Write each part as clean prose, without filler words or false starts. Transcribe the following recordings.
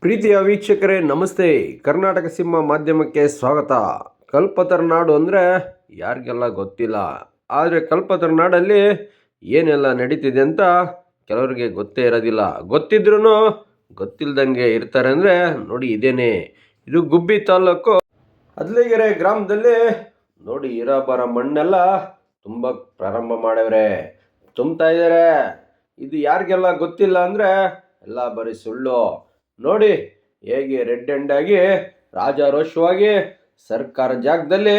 ಪ್ರೀತಿಯ ವೀಕ್ಷಕರೇ ನಮಸ್ತೆ. ಕರ್ನಾಟಕ ಸಿಂಹ ಮಾಧ್ಯಮಕ್ಕೆ ಸ್ವಾಗತ. ಕಲ್ಪತರುನಾಡು ಅಂದರೆ ಯಾರಿಗೆಲ್ಲ ಗೊತ್ತಿಲ್ಲ, ಆದರೆ ಕಲ್ಪತರುನಾಡಲ್ಲಿ ಏನೆಲ್ಲ ನಡೀತಿದೆ ಅಂತ ಕೆಲವರಿಗೆ ಗೊತ್ತೇ ಇರೋದಿಲ್ಲ. ಗೊತ್ತಿದ್ರೂ ಗೊತ್ತಿಲ್ಲದಂಗೆ ಇರ್ತಾರೆ ಅಂದರೆ ನೋಡಿ, ಇದೇನೆ ಇದು ಗುಬ್ಬಿ ತಾಲೂಕು ಅದ್ಲಿಗೆರೆ ಗ್ರಾಮದಲ್ಲಿ ನೋಡಿ, ಇರಬರ ಮಣ್ಣೆಲ್ಲ ತುಂಬ ಪ್ರಾರಂಭ ಮಾಡವ್ರೆ, ತುಂಬ್ತಾ ಇದ್ದಾರೆ. ಇದು ಯಾರಿಗೆಲ್ಲ ಗೊತ್ತಿಲ್ಲ ಅಂದರೆ ಎಲ್ಲ ಬರೀ ಸುಳ್ಳು. ನೋಡಿ ಹೇಗೆ ರೆಡ್ ಹ್ಯಾಂಡ್ ಆಗಿ ರಾಜಾರೋಷವಾಗಿ ಸರ್ಕಾರ ಜಾಗದಲ್ಲಿ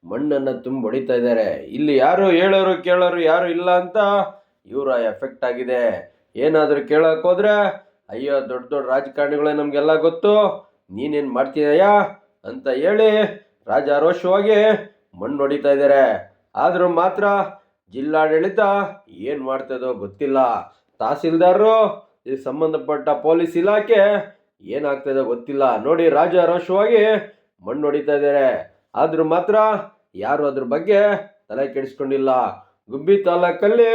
ಮಣ್ಣನ್ನು ತುಂಬ ಹೊಡಿತಾ ಇದ್ದಾರೆ. ಇಲ್ಲಿ ಯಾರು ಹೇಳೋರು ಕೇಳೋರು ಯಾರು ಇಲ್ಲ ಅಂತ ಇವರ ಎಫೆಕ್ಟ್ ಆಗಿದೆ. ಏನಾದರೂ ಕೇಳೋಕೆ ಹೋದ್ರೆ, ಅಯ್ಯೋ ದೊಡ್ಡ ದೊಡ್ಡ ರಾಜಕಾರಣಿಗಳೇ ನಮಗೆಲ್ಲ ಗೊತ್ತು, ನೀನೇನು ಮಾಡ್ತಿದೆಯಾ ಅಂತ ಹೇಳಿ ರಾಜಾರೋಷವಾಗಿ ಮಣ್ಣು ಹೊಡಿತಾ ಇದ್ದಾರೆ. ಆದರೂ ಮಾತ್ರ ಜಿಲ್ಲಾಡಳಿತ ಏನು ಮಾಡ್ತದೋ ಗೊತ್ತಿಲ್ಲ. ತಹಸೀಲ್ದಾರರು, ಇದಕ್ಕೆ ಸಂಬಂಧಪಟ್ಟ ಪೊಲೀಸ್ ಇಲಾಖೆ ಏನಾಗ್ತದೋ ಗೊತ್ತಿಲ್ಲ. ನೋಡಿ, ರಾಜಾರೋಷವಾಗಿ ಮಣ್ಣು ಹೊಡಿತಾ ಇದ್ದಾರೆ. ಆದರೂ ಮಾತ್ರ ಯಾರು ಅದ್ರ ಬಗ್ಗೆ ತಲೆ ಕೆಡಿಸ್ಕೊಂಡಿಲ್ಲ. ಗುಬ್ಬಿ ತಾಲೂಕಲ್ಲಿ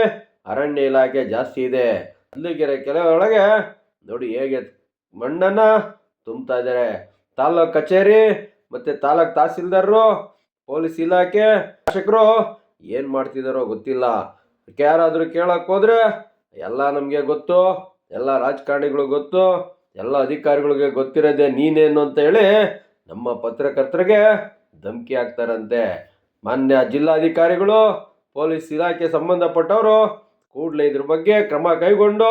ಅರಣ್ಯ ಇಲಾಖೆ ಜಾಸ್ತಿ ಇದೆ. ಅಲ್ಲಿಗೆರೆ ಕೆಲವೊಳಗೆ ನೋಡಿ ಹೇಗೆ ಮಣ್ಣನ್ನ ತುಂಬ್ತಾ ಇದ್ದಾರೆ. ತಾಲೂಕು ಕಚೇರಿ ಮತ್ತೆ ತಾಲೂಕು ತಹಸೀಲ್ದಾರರು, ಪೊಲೀಸ್ ಇಲಾಖೆ, ಶಾಸಕರು ಏನು ಮಾಡ್ತಿದ್ದಾರೋ ಗೊತ್ತಿಲ್ಲ. ಯಾರಾದರೂ ಕೇಳಕ್ಕೆ ಹೋದ್ರೆ ಎಲ್ಲ ನಮಗೆ ಗೊತ್ತು, ಎಲ್ಲ ರಾಜಕಾರಣಿಗಳು ಗೊತ್ತು, ಎಲ್ಲ ಅಧಿಕಾರಿಗಳಿಗೆ ಗೊತ್ತಿರೋದೆ ನೀನೇನು ಅಂತ ಹೇಳಿ ನಮ್ಮ ಪತ್ರಕರ್ತರಿಗೆ ಧಮಕಿ ಹಾಕ್ತಾರಂತೆ. ಮಾನ್ಯ ಜಿಲ್ಲಾಧಿಕಾರಿಗಳು, ಪೊಲೀಸ್ ಇಲಾಖೆ ಸಂಬಂಧಪಟ್ಟವರು ಕೂಡಲೇ ಇದ್ರ ಬಗ್ಗೆ ಕ್ರಮ ಕೈಗೊಂಡು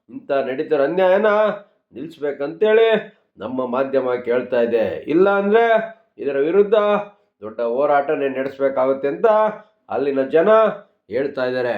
ಇಂಥ ನಡೀತಿರೋ ಅನ್ಯಾಯನ ನಿಲ್ಲಿಸ್ಬೇಕಂತೇಳಿ ನಮ್ಮ ಮಾಧ್ಯಮ ಕೇಳ್ತಾ ಇದೆ. ಇಲ್ಲ ಅಂದರೆ ಇದರ ವಿರುದ್ಧ ದೊಡ್ಡ ಹೋರಾಟನೇ ನಡೆಸಬೇಕಾಗುತ್ತೆ ಅಂತ ಅಲ್ಲಿನ ಜನ ಹೇಳ್ತಾ ಇದ್ದಾರೆ.